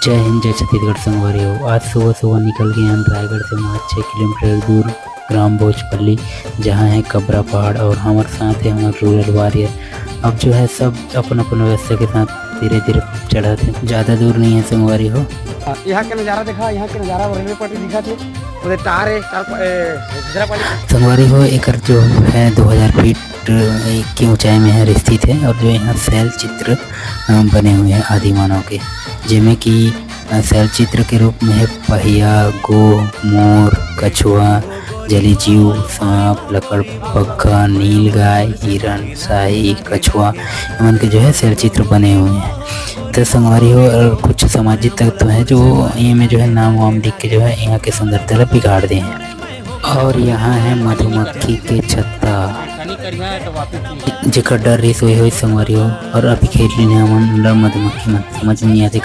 जय हिंद, जय छत्तीसगढ़ संगवारी हो। आज सुबह सुबह निकल गए हम रायगढ़ से वहाँ 6 किलोमीटर दूर ग्राम भोजपल्ली, जहाँ है कबरा पहाड़, और हमारे साथ है हमारे रूरल वॉरियर। अब जो है सब अपन अपन व्यवस्था के साथ धीरे धीरे चढ़ाते हैं, ज़्यादा दूर नहीं है संगवारी हो। यहाँ के नज़ारा देखा, यहाँ के नज़ारा रेलवे पटरी दिखा थे, टार है संगवारी हो। एक जो है 2000 फीट की ऊंचाई में है स्थित है, और जो यहाँ शैल चित्र बने हुए हैं आदिमानव के, जिनमें कि शैल चित्र के रूप में है पहिया, गो, मोर, कछुआ, जली जीव, सांप, लकड़बग्घा, नीलगाय, हिरण, शाही, कछुआ, इनके के जो है शैल चित्र बने हुए हैं। तो संगवारी हो, और कुछ सामाजिक तत्व हैं जो ये में जो है नाम वाम लिख के जो है यहाँ के सुंदरता बिगाड़ दे हैं। और यहाँ है मधुमक्खी के छत्ता, जेकर डर रही सोई हुई संगवारी हो। और अभी खेल ली हमन मधुमक्खी समझ में नहीं आती।